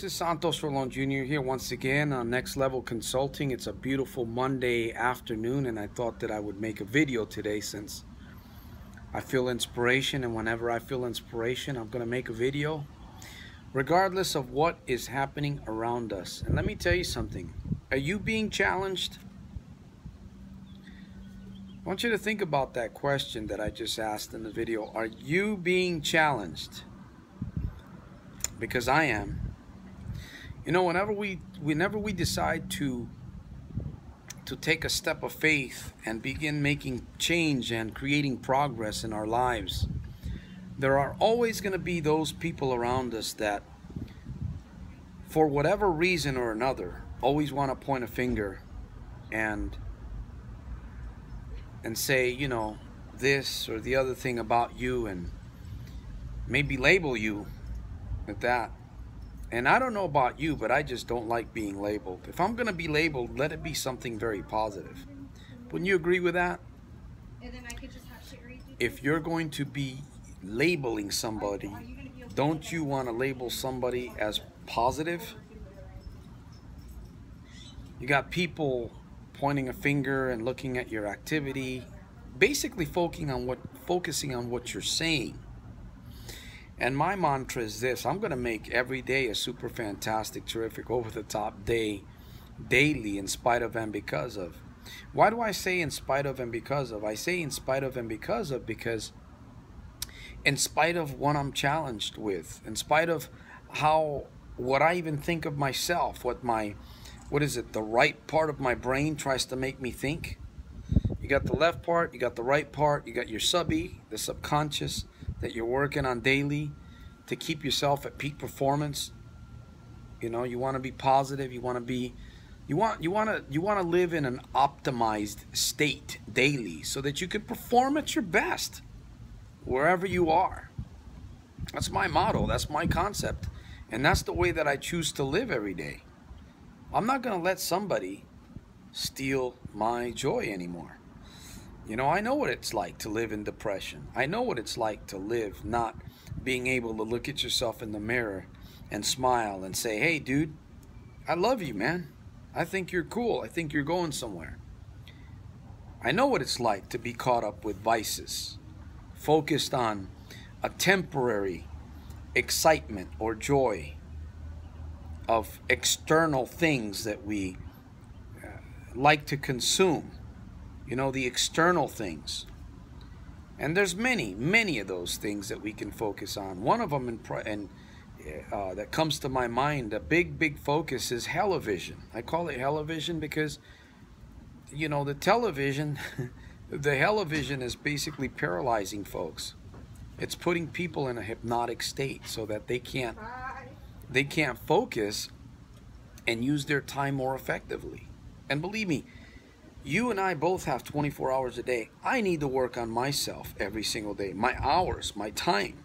this is Santos Rolon Jr. here once again on Next Level Consulting. It's a beautiful Monday afternoon, and I thought that I would make a video today since I feel inspiration, and whenever I feel inspiration, I'm going to make a video regardless of what is happening around us. And let me tell you something. Are you being challenged? I want you to think about that question that I just asked in the video. Are you being challenged? Because I am. You know, whenever we decide to take a step of faith and begin making change and creating progress in our lives, there are always going to be those people around us that, for whatever reason or another, always want to point a finger and say, you know, this or the other thing about you, and maybe label you at that. And I don't know about you, but I just don't like being labeled. If I'm going to be labeled, let it be something very positive. Wouldn't you agree with that? If you're going to be labeling somebody, don't you want to label somebody as positive? You got people pointing a finger and looking at your activity, basically focusing on what you're saying. And my mantra is this: I'm going to make every day a super fantastic, terrific, over-the-top day, daily, in spite of and because of. Why do I say in spite of and because of? I say in spite of and because of because in spite of what I'm challenged with, in spite of what I even think of myself, the right part of my brain tries to make me think. You got the left part, you got the right part, you got your subby, the subconscious, that you're working on daily to keep yourself at peak performance. You know, you want to be positive, you want to live in an optimized state daily so that you can perform at your best wherever you are. That's my motto, that's my concept, and that's the way that I choose to live every day. I'm not going to let somebody steal my joy anymore. You know, I know what it's like to live in depression. I know what it's like to live not being able to look at yourself in the mirror and smile and say, hey, dude, I love you, man. I think you're cool. I think you're going somewhere. I know what it's like to be caught up with vices, focused on a temporary excitement or joy of external things that we like to consume. You know, the external things. And there's many of those things that we can focus on. One of them that comes to my mind, a big focus, is television. I call it television because, you know, the television, the television is basically paralyzing folks. It's putting people in a hypnotic state so that they can't focus and use their time more effectively. And believe me, you and I both have 24 hours a day. I need to work on myself every single day. My hours, my time.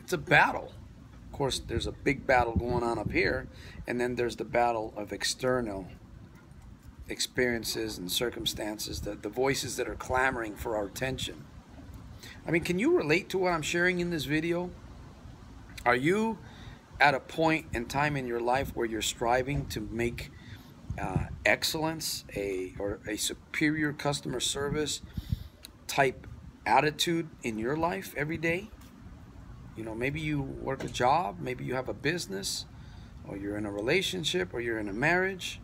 It's a battle. Of course, there's a big battle going on up here, and then there's the battle of external experiences and circumstances, the voices that are clamoring for our attention. I mean, can you relate to what I'm sharing in this video? Are you at a point in time in your life where you're striving to make excellence, or a superior customer service type attitude in your life every day? You know, maybe you work a job, maybe you have a business, or you're in a relationship, or you're in a marriage,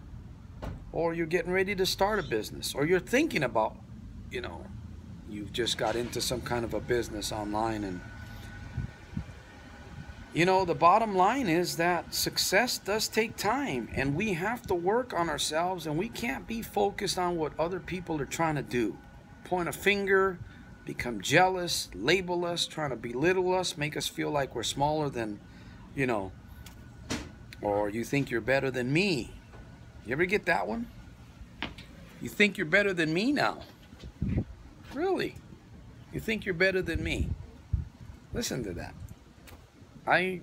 or you're getting ready to start a business, or you're thinking about, you know, you've just got into some kind of a business online. And you know, the bottom line is that success does take time, and we have to work on ourselves, and we can't be focused on what other people are trying to do. Point a finger, become jealous, label us, trying to belittle us, make us feel like we're smaller than, you know, or you think you're better than me. You ever get that one? You think you're better than me now? Really? You think you're better than me? Listen to that. I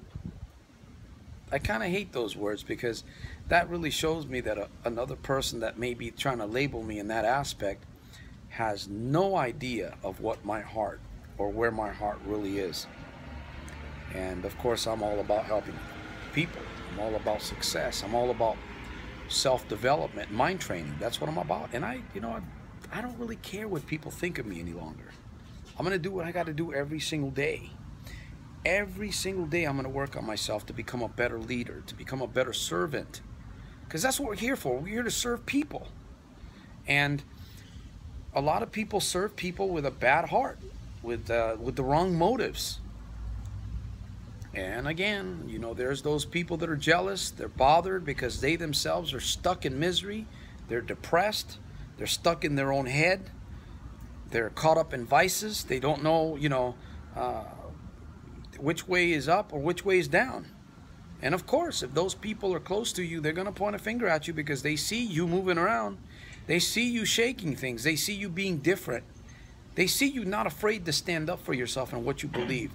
kind of hate those words, because that really shows me that another person that may be trying to label me in that aspect has no idea of what my heart, or where my heart really is. And of course, I'm all about helping people. I'm all about success. I'm all about self-development, mind training. That's what I'm about. And I don't really care what people think of me any longer. I'm going to do what I got to do every single day. Every single day I'm going to work on myself to become a better leader, to become a better servant. Because that's what we're here for. We're here to serve people. And a lot of people serve people with a bad heart, with the wrong motives. And again, you know, there's those people that are jealous. They're bothered because they themselves are stuck in misery. They're depressed. They're stuck in their own head. They're caught up in vices. They don't know, you know, which way is up or which way is down. And of course, if those people are close to you, they're going to point a finger at you because they see you moving around. They see you shaking things. They see you being different. They see you not afraid to stand up for yourself and what you believe.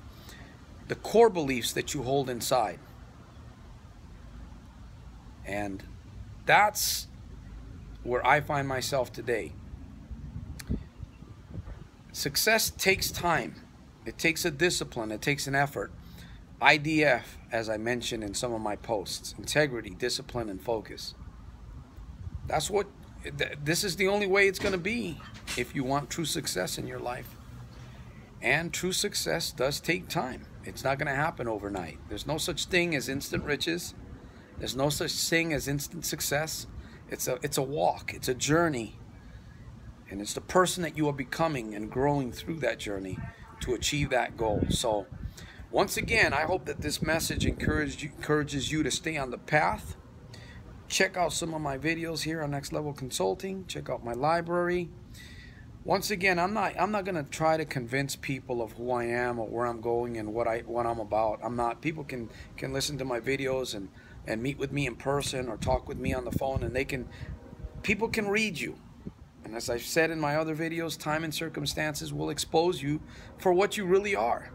The core beliefs that you hold inside. And that's where I find myself today. Success takes time. It takes a discipline. It takes an effort. IDF, as I mentioned in some of my posts. Integrity, discipline, and focus. That's what, this is the only way it's going to be if you want true success in your life. And true success does take time. It's not going to happen overnight. There's no such thing as instant riches. There's no such thing as instant success. It's a walk. It's a journey. And it's the person that you are becoming and growing through that journey to achieve that goal. So, once again, I hope that this message encourages you to stay on the path. Check out some of my videos here on Next Level Consulting. Check out my library. Once again, I'm not going to try to convince people of who I am or where I'm going and what I'm about. I'm not. People can listen to my videos and meet with me in person or talk with me on the phone, and people can read you. And as I've said in my other videos, time and circumstances will expose you for what you really are.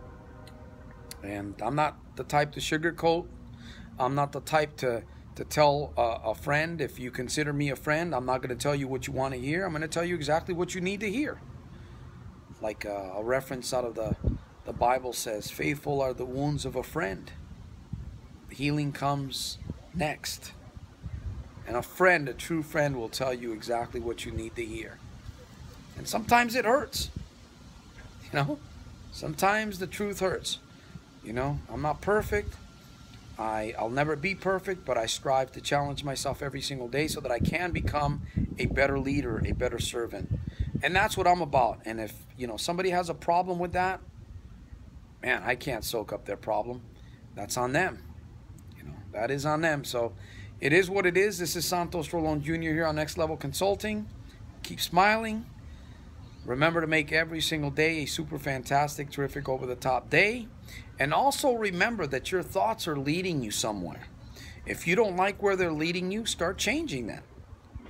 And I'm not the type to sugarcoat. I'm not the type to tell a friend, if you consider me a friend, I'm not going to tell you what you want to hear. I'm going to tell you exactly what you need to hear. Like a reference out of the Bible says, faithful are the wounds of a friend. Healing comes next. And a friend, a true friend, will tell you exactly what you need to hear. And sometimes it hurts. You know, sometimes the truth hurts. You know, I'm not perfect. I'll never be perfect, but I strive to challenge myself every single day so that I can become a better leader, a better servant. And that's what I'm about. And if, you know, somebody has a problem with that, man, I can't soak up their problem. That's on them. You know, that is on them. So it is what it is. This is Santos Rolon Jr. here on Next Level Consulting. Keep smiling. Remember to make every single day a super fantastic, terrific, over-the-top day. And also remember that your thoughts are leading you somewhere. If you don't like where they're leading you, start changing them.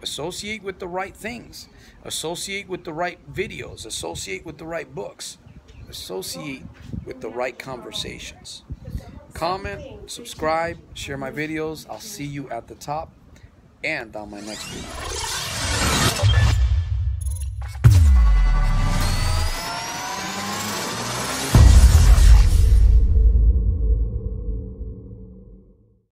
Associate with the right things. Associate with the right videos. Associate with the right books. Associate with the right conversations. Comment, subscribe, share my videos. I'll see you at the top and on my next video.